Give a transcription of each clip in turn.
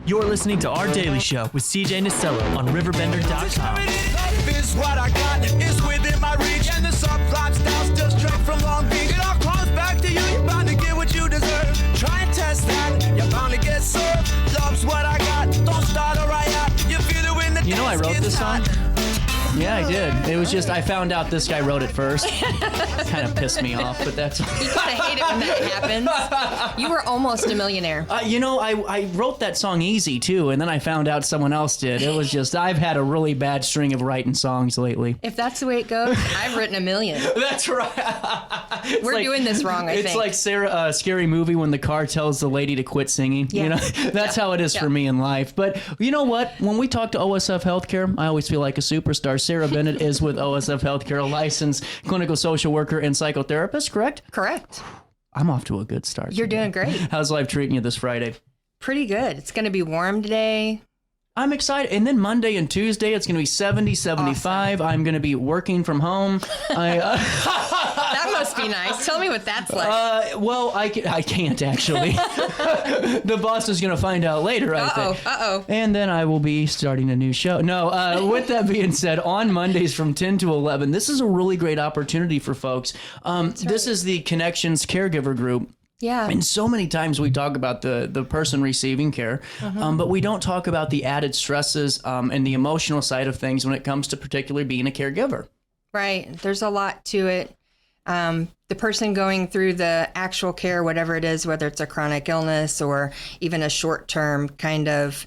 You're listening to Our Daily Show with CJ Nasello on RiverBender.com. Life is what I got, it's within my reach, and the subplot style's still straight from Long Beach. It all comes back to you, you're bound to get what you deserve. Try and test that, you're bound to get served. Love's what I got, don't start a riot. You feel it when the You know I wrote this song? hot. Yeah, I did. It was just, I found out this guy wrote it first. Kind of pissed me off, but that's... You kind of hate it when that happens. You were almost a millionaire. I wrote that song easy, too, and then I found out someone else did. It was just, I've had a really bad string of writing songs lately. If that's the way it goes, I've written a million. That's right. We're doing this wrong, I think. It's like Scary Movie when the car tells the lady to quit singing. Yeah. You know, that's how it is for me in life. But you know what? When we talk to OSF Healthcare, I always feel like a superstar. Sara Bennett is with OSF Healthcare, a licensed clinical social worker and psychotherapist, correct? Correct. I'm off to a good start. You're doing great. How's life treating you this Friday? Pretty good. It's going to be warm today. I'm excited. And then Monday and Tuesday, it's going to be 70, 75. Awesome. I'm going to be working from home. That must be nice. Tell me what that's like. Well, I can't actually. The boss is going to find out later, I think. Uh-oh. And then I will be starting a new show. No, with that being said, on Mondays from 10 to 11, this is a really great opportunity for folks. This is the Connections Caregiver Group. Yeah. And so many times we talk about the person receiving care, but we don't talk about the added stresses and the emotional side of things when it comes to particularly being a caregiver. Right. There's a lot to it. The person going through the actual care, whatever it is, whether it's a chronic illness or even a short-term kind of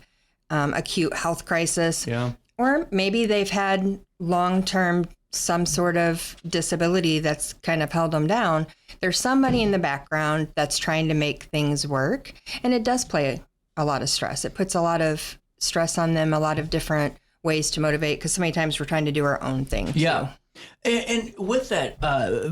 acute health crisis, or maybe they've had long-term some sort of disability that's kind of held them down. There's somebody in the background that's trying to make things work, and it does play a lot of stress. It puts a lot of stress on them, a lot of different ways to motivate, because so many times we're trying to do our own thing. Yeah. Too. And with that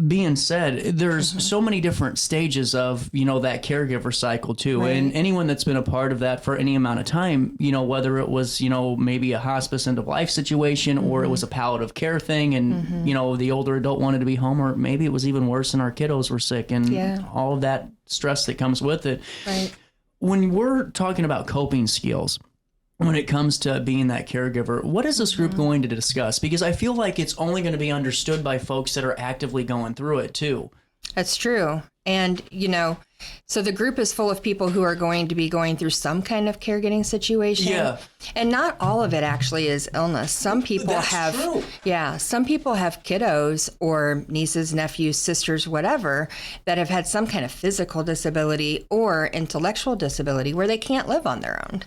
being said, there's so many different stages of, that caregiver cycle too. Right. And anyone that's been a part of that for any amount of time, whether it was, maybe a hospice end of life situation or it was a palliative care thing and, the older adult wanted to be home, or maybe it was even worse and our kiddos were sick and all of that stress that comes with it. Right. When we're talking about coping skills, when it comes to being that caregiver, what is this group going to discuss? Because I feel like it's only going to be understood by folks that are actively going through it too. That's true. And, so the group is full of people who are going to be going through some kind of caregiving situation. Yeah. And not all of it actually is illness. Some people true. Some people have kiddos or nieces, nephews, sisters, whatever, that have had some kind of physical disability or intellectual disability where they can't live on their own.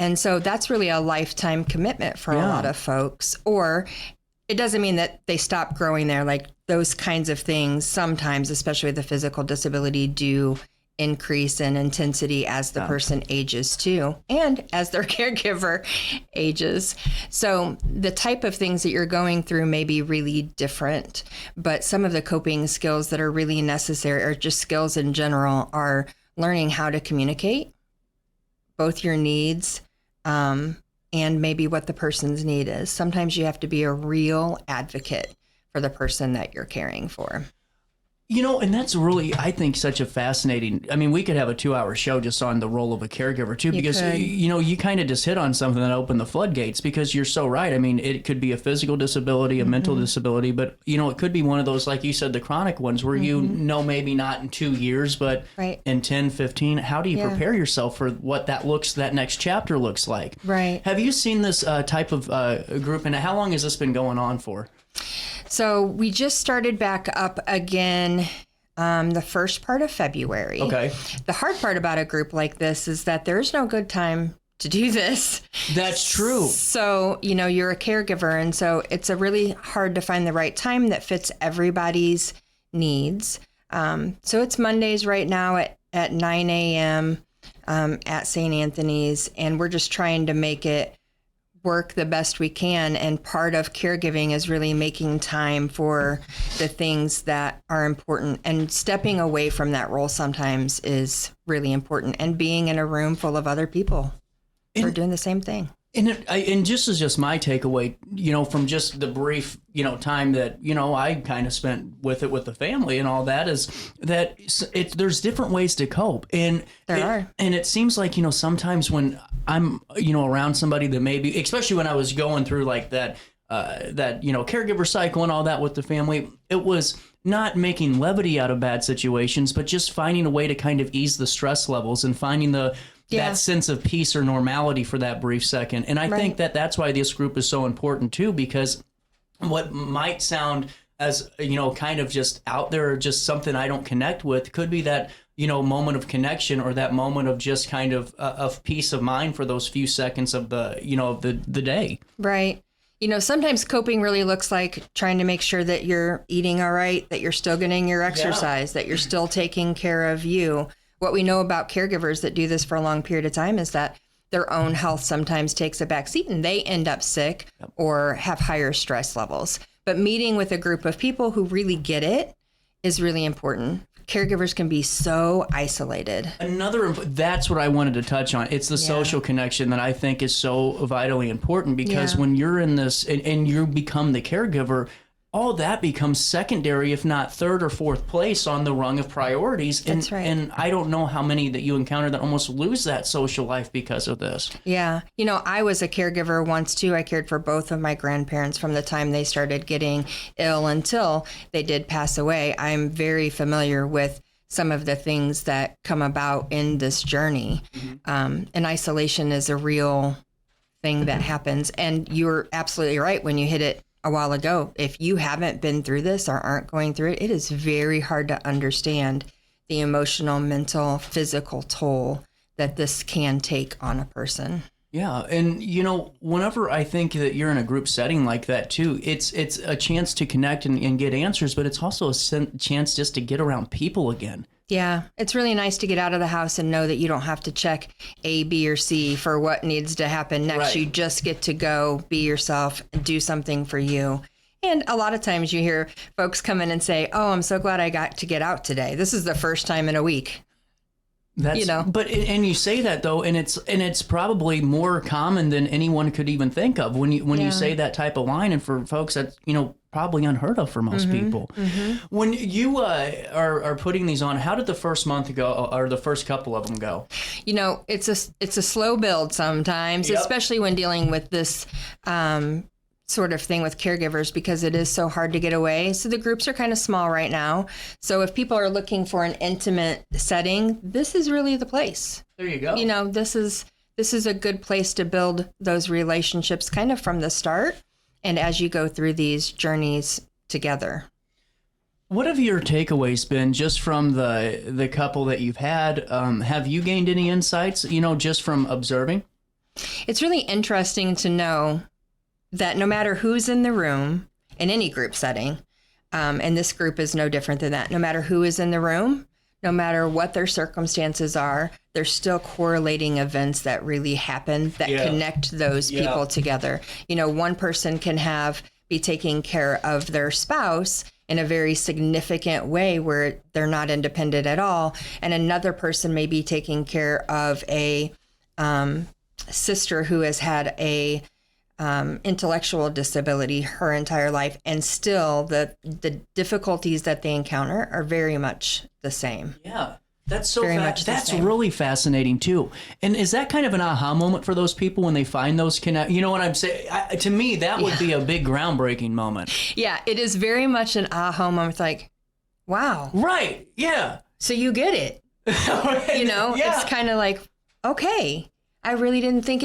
And so that's really a lifetime commitment for a lot of folks. Or it doesn't mean that they stop growing there. Like those kinds of things sometimes, especially with the physical disability, do increase in intensity as the person ages too, and as their caregiver ages. So the type of things that you're going through may be really different, but some of the coping skills that are really necessary, or just skills in general, are learning how to communicate both your needs and maybe what the person's need is. Sometimes you have to be a real advocate for the person that you're caring for. And that's really, I think, such a fascinating, we could have a 2-hour show just on the role of a caregiver too, because, you kind of just hit on something that opened the floodgates, because you're so right. It could be a physical disability, a mental disability, but, it could be one of those, like you said, the chronic ones where maybe not in 2 years, but in 10, 15, how do you prepare yourself for what that next chapter looks like? Right. Have you seen this type of group, and how long has this been going on for? So we just started back up again the first part of February. Okay. The hard part about a group like this is that there's no good time to do this. That's true. So, you're a caregiver, and so it's a really hard to find the right time that fits everybody's needs. So it's Mondays right now at 9 a.m. At St. Anthony's, and we're just trying to make it work the best we can. And part of caregiving is really making time for the things that are important, and stepping away from that role sometimes is really important, and being in a room full of other people who are doing the same thing. And just as just my takeaway, from just the brief, time that, I kind of spent with the family and all that, is that there's different ways to cope. And there are. And it seems like, sometimes when I'm, around somebody that maybe, especially when I was going through like that caregiver cycle and all that with the family, it was not making levity out of bad situations, but just finding a way to kind of ease the stress levels and finding that sense of peace or normality for that brief second. And I think that's why this group is so important too, because what might sound as, kind of just out there or just something I don't connect with could be that, moment of connection or that moment of just kind of peace of mind for those few seconds of the day. Right. Sometimes coping really looks like trying to make sure that you're eating all right, that you're still getting your exercise, that you're still taking care of you. What we know about caregivers that do this for a long period of time is that their own health sometimes takes a backseat and they end up sick or have higher stress levels. But meeting with a group of people who really get it is really important. Caregivers can be so isolated. That's what I wanted to touch on. It's the social connection that I think is so vitally important, because when you're in this and you become the caregiver, all that becomes secondary, if not third or fourth place on the rung of priorities. And, That's right. And I don't know how many that you encounter that almost lose that social life because of this. Yeah. I was a caregiver once too. I cared for both of my grandparents from the time they started getting ill until they did pass away. I'm very familiar with some of the things that come about in this journey. And isolation is a real thing that happens. And you're absolutely right when you hit it a while ago. If you haven't been through this or aren't going through it, it is very hard to understand the emotional, mental, physical toll that this can take on a person. Yeah. And, whenever I think that you're in a group setting like that too, it's a chance to connect and get answers, but it's also a chance just to get around people again. Yeah, it's really nice to get out of the house and know that you don't have to check A, B, or C for what needs to happen next. Right. You just get to go be yourself and do something for you. And a lot of times you hear folks come in and say, "Oh, I'm so glad I got to get out today. This is the first time in a week." But you say that though, and it's probably more common than anyone could even think of when you say that type of line, and for folks that probably unheard of for most people. When you are putting these on, how did the first month go, or the first couple of them go? It's a slow build sometimes, especially when dealing with this sort of thing with caregivers, because it is so hard to get away. So the groups are kind of small right now. So if people are looking for an intimate setting, this is really the place. There you go. This is a good place to build those relationships kind of from the start and as you go through these journeys together. What have your takeaways been just from the couple that you've had? Have you gained any insights, just from observing? It's really interesting to know that no matter who's in the room in any group setting, and this group is no different than that, no matter who is in the room, no matter what their circumstances are, there's still correlating events that really happen that connect those people together. One person can be taking care of their spouse in a very significant way where they're not independent at all, and another person may be taking care of a sister who has had a intellectual disability her entire life, and still the difficulties that they encounter are very much the same. Yeah, that's so that's really fascinating too. And is that kind of an aha moment for those people when they find those connect? You know what I'm saying? To me, that would be a big groundbreaking moment. Yeah, it is very much an aha moment. It's like, wow, right? Yeah. So you get it. It's kind of like, okay. I really didn't think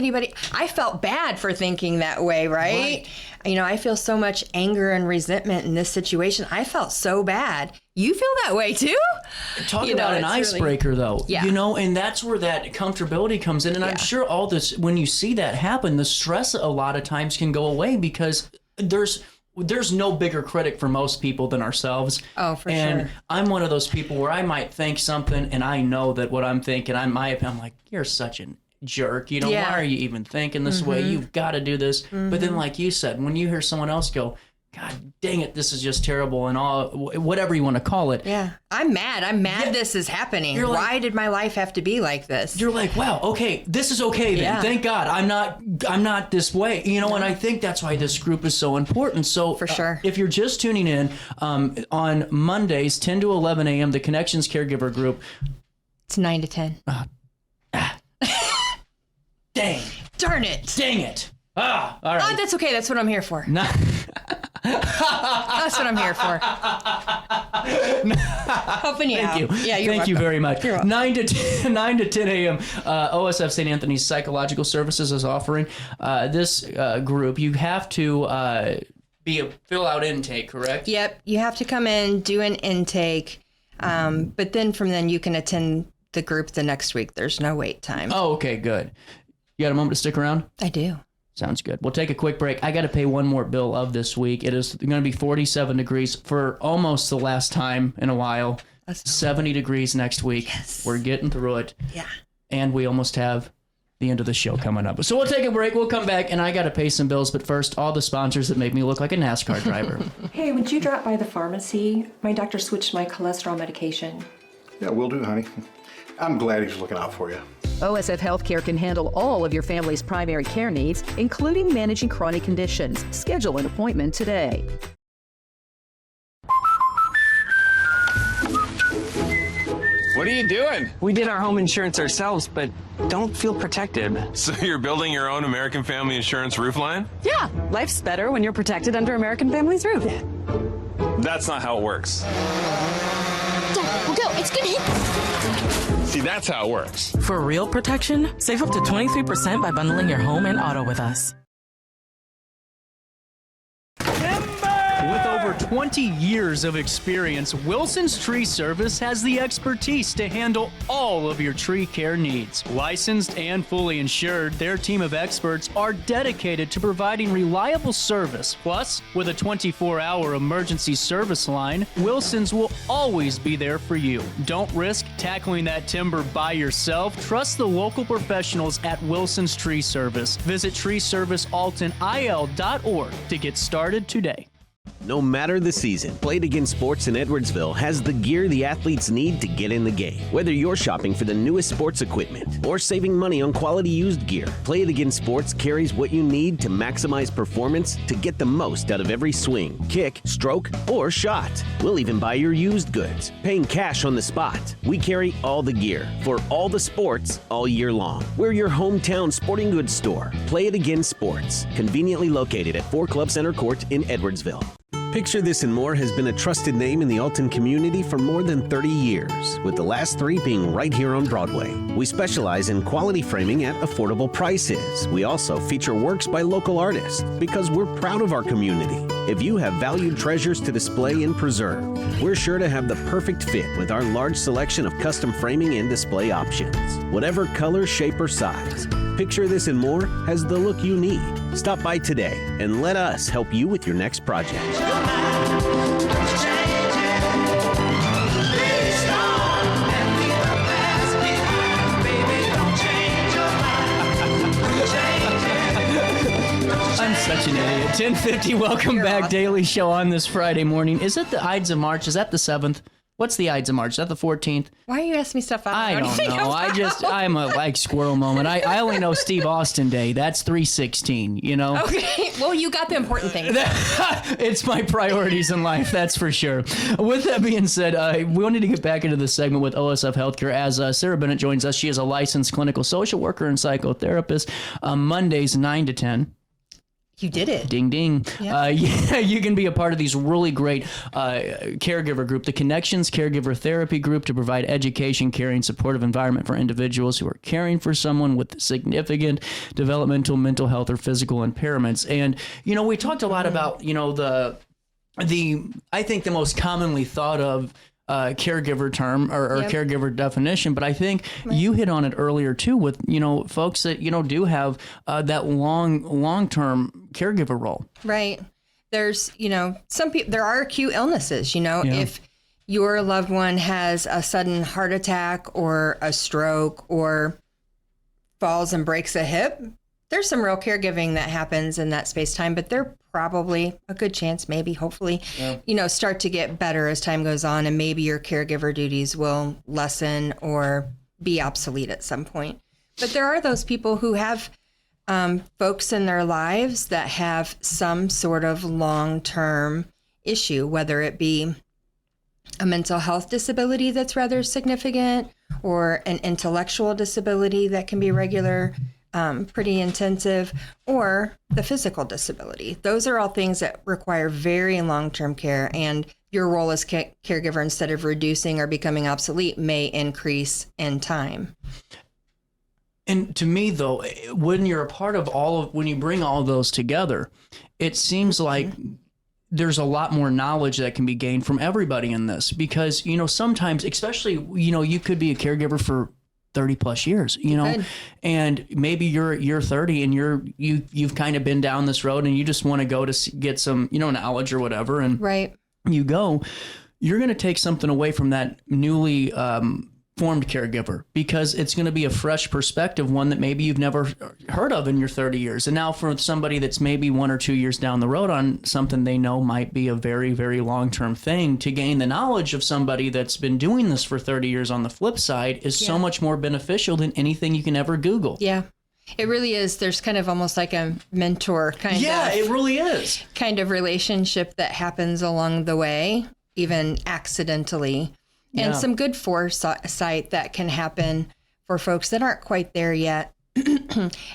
I felt bad for thinking that way, right? I feel so much anger and resentment in this situation. I felt so bad. You feel that way too? Talk about an icebreaker though, and that's where that comfortability comes in. And I'm sure all this, when you see that happen, the stress a lot of times can go away, because there's no bigger critic for most people than ourselves. Oh, for sure. And I'm one of those people where I might think something and I know that what I'm thinking, I'm like, you're such an jerk, why are you even thinking this way? You've got to do this. But then, like you said, when you hear someone else go, God dang it, this is just terrible and all, whatever you want to call it. Yeah. I'm mad this is happening. You're like- Why did my life have to be like this? You're like, wow, okay, this is okay then. Yeah. Thank God I'm not this way. And I think that's why this group is so important. So For sure. If you're just tuning in, on Mondays, 10 to 11 a.m., the Connections Caregiver Group. It's 9 to 10. Dang. Darn it. Dang it. All right. Oh, that's okay. That's what I'm here for. Nah. That's what I'm here for. Helping you out. Thank you. Yeah, you're Thank you welcome. very much. You're welcome. 9 to 10 a.m. OSF St. Anthony's Psychological Services is offering this group. You have to fill out intake, correct? Yep. You have to come in, do an intake, but then from then you can attend the group the next week. There's no wait time. Oh, okay, good. You got a moment to stick around? I do. Sounds good. We'll take a quick break. I got to pay one more bill of this week. It is going to be 47 degrees for almost the last time in a while. 70 degrees next week. Yes. We're getting through it. Yeah. And we almost have the end of the show coming up. So we'll take a break. We'll come back, and I got to pay some bills. But first, all the sponsors that make me look like a NASCAR driver. Hey, would you drop by the pharmacy? My doctor switched my cholesterol medication. Yeah, will do, honey. I'm glad he's looking out for you. OSF Healthcare can handle all of your family's primary care needs, including managing chronic conditions. Schedule an appointment today. What are you doing? We did our home insurance ourselves, but don't feel protected. So you're building your own American Family Insurance roof line? Yeah, life's better when you're protected under American Family's roof. That's not how it works. Dad, we'll go. It's gonna hit. See, that's how it works. For real protection, save up to 23% by bundling your home and auto with us. With over 20 years of experience, Wilson's Tree Service has the expertise to handle all of your tree care needs. Licensed and fully insured, their team of experts are dedicated to providing reliable service. Plus, with a 24-hour emergency service line, Wilson's will always be there for you. Don't risk tackling that timber by yourself. Trust the local professionals at Wilson's Tree Service. Visit treeservicealtonil.org to get started today. No matter the season, Play It Again Sports in Edwardsville has the gear the athletes need to get in the game. Whether you're shopping for the newest sports equipment or saving money on quality used gear, Play It Again Sports carries what you need to maximize performance to get the most out of every swing, kick, stroke, or shot. We'll even buy your used goods, paying cash on the spot. We carry all the gear for all the sports all year long. We're your hometown sporting goods store. Play It Again Sports, conveniently located at 4 Club Center Court in Edwardsville. Picture This and More has been a trusted name in the Alton community for more than 30 years, with the last 3 being right here on Broadway. We specialize in quality framing at affordable prices. We also feature works by local artists because we're proud of our community. If you have valued treasures to display and preserve, we're sure to have the perfect fit with our large selection of custom framing and display options. Whatever color, shape, or size, Picture This and More has the look you need. Stop by today and let us help you with your next project. I'm such an idiot. 10:50, welcome back. Daily show on this Friday morning. Is it the Ides of March? Is that the 7th? What's the Ides of March? Is that the 14th? Why are you asking me stuff I don't know. I'm a like squirrel moment. I only know Steve Austin Day. That's 3/16, you know? Okay. Well, you got the important things. It's my priorities in life, that's for sure. With that being said, we wanted to get back into this segment with OSF Healthcare as Sara Bennett joins us. She is a licensed clinical social worker and psychotherapist. Mondays, 9 to 10. You did it. Ding, ding. Yeah. You can be a part of these really great caregiver group, the Connections Caregiver Therapy Group, to provide education, caring, supportive environment for individuals who are caring for someone with significant developmental, mental health, or physical impairments. And, you know, we talked a lot about, you know, the I think the most commonly thought of caregiver term or Yep. caregiver definition, but I think you hit on it earlier too with, you know, folks that, you know, do have that long-term caregiver role. Right. There's, you know, some people, there are acute illnesses, you know, Yeah. if your loved one has a sudden heart attack or a stroke or falls and breaks a hip, there's some real caregiving that happens in that space time, but they're probably a good chance, maybe, hopefully, start to get better as time goes on, and maybe your caregiver duties will lessen or be obsolete at some point. But there are those people who have folks in their lives that have some sort of long-term issue, whether it be a mental health disability that's rather significant or an intellectual disability that can be regular, pretty intensive, or the physical disability. Those are all things that require very long-term care, and your role as caregiver, instead of reducing or becoming obsolete, may increase in time. And to me, though, when you're a part of when you bring all of those together, it seems like there's a lot more knowledge that can be gained from everybody in this, because, sometimes, especially, you could be a caregiver for 30 plus years, and maybe you're 30 and you've kind of been down this road and you just want to go to get some, knowledge or whatever. And right. You're going to take something away from that newly, formed caregiver, because it's going to be a fresh perspective, one that maybe you've never heard of in your 30 years. And now for somebody that's maybe 1 or 2 years down the road on something they know might be a very, very long-term thing, to gain the knowledge of somebody that's been doing this for 30 years on the flip side is so much more beneficial than anything you can ever Google. Yeah. It really is. There's kind of almost like a mentor kind of. Yeah, it really is. Kind of relationship that happens along the way, even accidentally. And some good foresight that can happen for folks that aren't quite there yet.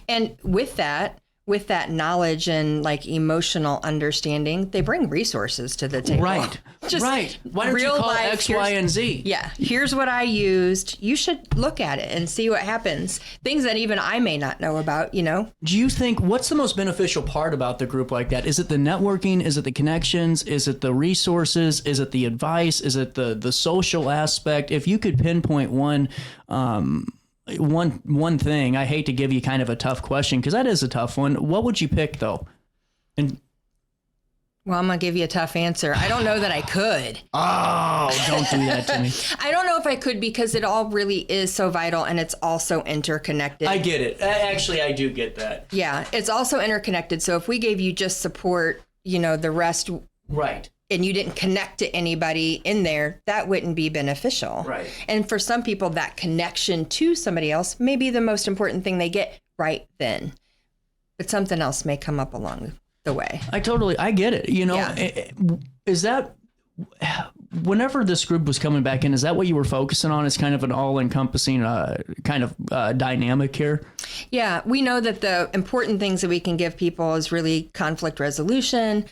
And with that knowledge and like emotional understanding, they bring resources to the table. Right. Right. Why don't you call X, Y, and Z? Yeah. Here's what I used. You should look at it and see what happens. Things that even I may not know about, Do you think, what's the most beneficial part about the group like that? Is it the networking? Is it the connections? Is it the resources? Is it the advice? Is it the social aspect? If you could pinpoint one thing, I hate to give you kind of a tough question, because that is a tough one. What would you pick, though? Well, I'm going to give you a tough answer. I don't know that I could. Oh, don't do that to me. I don't know if I could, because it all really is so vital, and it's also interconnected. I get it. Actually, I do get that. Yeah, it's also interconnected. So if we gave you just support, the rest. Right. And you didn't connect to anybody in there, that wouldn't be beneficial. Right. And for some people, that connection to somebody else may be the most important thing they get right then. But something else may come up along the way. I get it. Is that, whenever this group was coming back in, is that what you were focusing on? Is kind of an all-encompassing dynamic here? Yeah, we know that the important things that we can give people is really conflict resolution,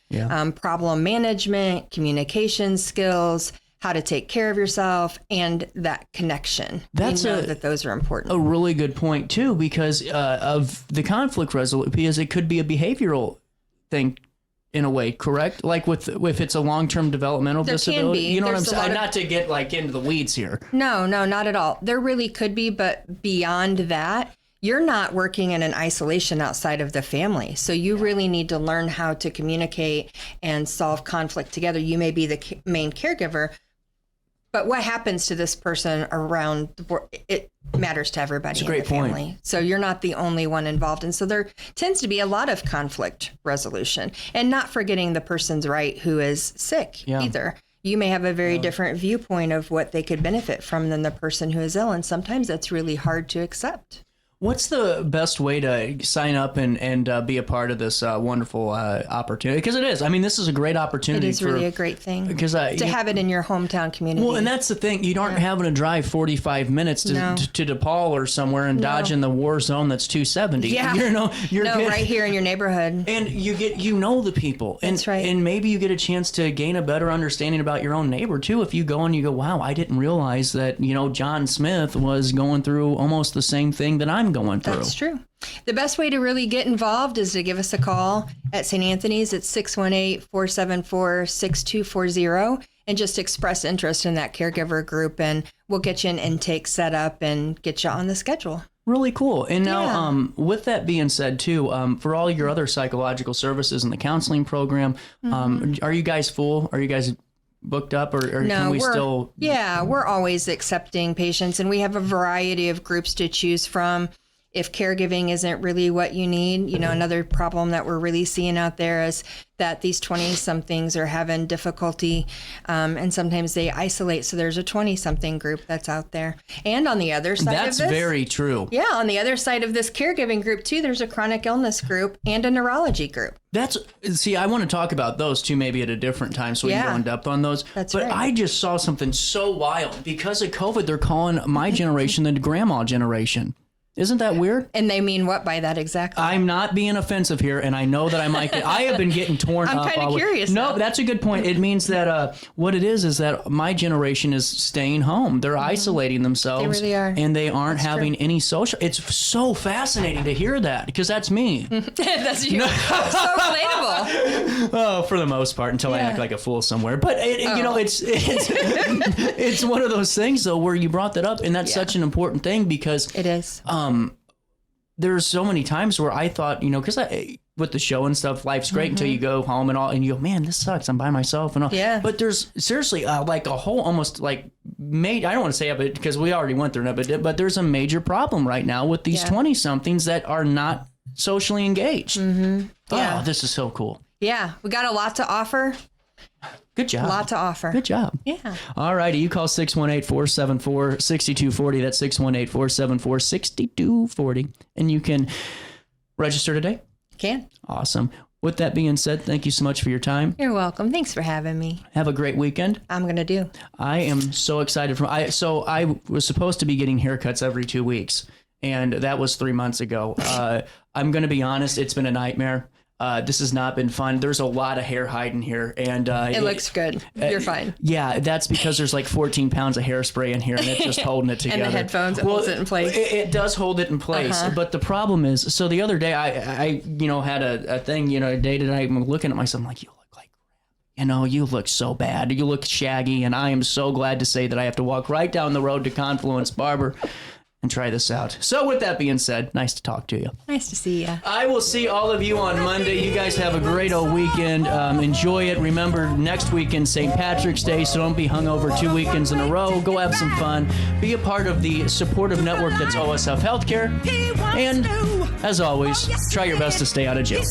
problem management, communication skills, how to take care of yourself, and that connection. We know that those are important. A really good point, too, because of the conflict resolution, because it could be a behavioral thing in a way, correct? Like if it's a long-term developmental disability, you know what I'm saying? Not to get into the weeds here. No, not at all. There really could be, but beyond that, you're not working in an isolation outside of the family. So you really need to learn how to communicate and solve conflict together. You may be the main caregiver, but what happens to this person around the board, it matters to everybody in the family. Point. So you're not the only one involved. And so there tends to be a lot of conflict resolution, and not forgetting the person's right who is sick either. You may have a very different viewpoint of what they could benefit from than the person who is ill. And sometimes that's really hard to accept. What's the best way to sign up and be a part of this wonderful opportunity? Because it is. I mean, this is a great opportunity. It is really a great thing to have it in your hometown community. Well, and that's the thing. You aren't having to drive 45 minutes to DePaul or somewhere and dodge in the war zone that's 270. Yeah. You're right here in your neighborhood. And you know the people. And, that's right. And maybe you get a chance to gain a better understanding about your own neighbor, too. If you go and you go, wow, I didn't realize that, John Smith was going through almost the same thing that I'm going through. That's true. The best way to really get involved is to give us a call at St. Anthony's at 618-474-6240 and just express interest in that caregiver group, and we'll get you an intake set up and get you on the schedule. Really cool. And now, with that being said, too, for all your other psychological services in the counseling program, are you guys full? Are you guys booked up, or no, can we still? Yeah, we're always accepting patients, and we have a variety of groups to choose from. if caregiving isn't really what you need. Another problem that we're really seeing out there is that these 20-somethings are having difficulty, and sometimes they isolate. So there's a 20-something group that's out there. And on the other side of this... That's very true. Yeah, on the other side of this caregiving group, too, there's a chronic illness group and a neurology group. See, I want to talk about those two maybe at a different time so we can go in depth on those. But I just saw something so wild. Because of COVID, they're calling my generation the grandma generation. Isn't that weird? And they mean what by that exactly? I'm not being offensive here, and I know that I might get... I have been getting torn up. I'm kind of curious. No, that's a good point. It means that what it is that my generation is staying home. They're isolating themselves. They really are. And they aren't having any social... It's so fascinating to hear that, because that's me. That's you. So relatable. Oh, for the most part, until I act like a fool somewhere. But, it's one of those things, though, where you brought that up, and that's such an important thing, because... It is. There's so many times where I thought, because with the show and stuff, life's great until you go home and you go, man, this sucks. I'm by myself and all. Yeah. But there's seriously like a whole almost like I don't want to say it because we already went through it, but there's a major problem right now with these 20-somethings that are not socially engaged. Mm-hmm. Yeah. Oh, this is so cool. Yeah. We got a lot to offer. Good job. A lot to offer. Good job. Yeah. All righty. You call 618-474-6240. That's 618-474-6240. And you can register today. Can. Awesome. With that being said, thank you so much for your time. You're welcome. Thanks for having me. Have a great weekend. I'm going to do. I am so excited. So I was supposed to be getting haircuts every 2 weeks, and that was 3 months ago. I'm going to be honest. It's been a nightmare. This has not been fun. There's a lot of hair hiding here, and it looks good. You're fine. Yeah, that's because there's like 14 pounds of hairspray in here, and it's just holding it together. And the headphones, it holds it in place. It does hold it in place, but the problem is, so the other day I had a thing, a day that I'm looking at myself, I'm like, you look like crap. You look so bad. You look shaggy, and I am so glad to say that I have to walk right down the road to Confluence Barber and try this out. So with that being said, nice to talk to you. Nice to see you. I will see all of you on Monday. You guys have a great old weekend. Enjoy it. Remember, next weekend, St. Patrick's Day, so don't be hungover 2 weekends in a row. Go have some fun. Be a part of the supportive network that's OSF Healthcare. And, as always, try your best to stay out of jail.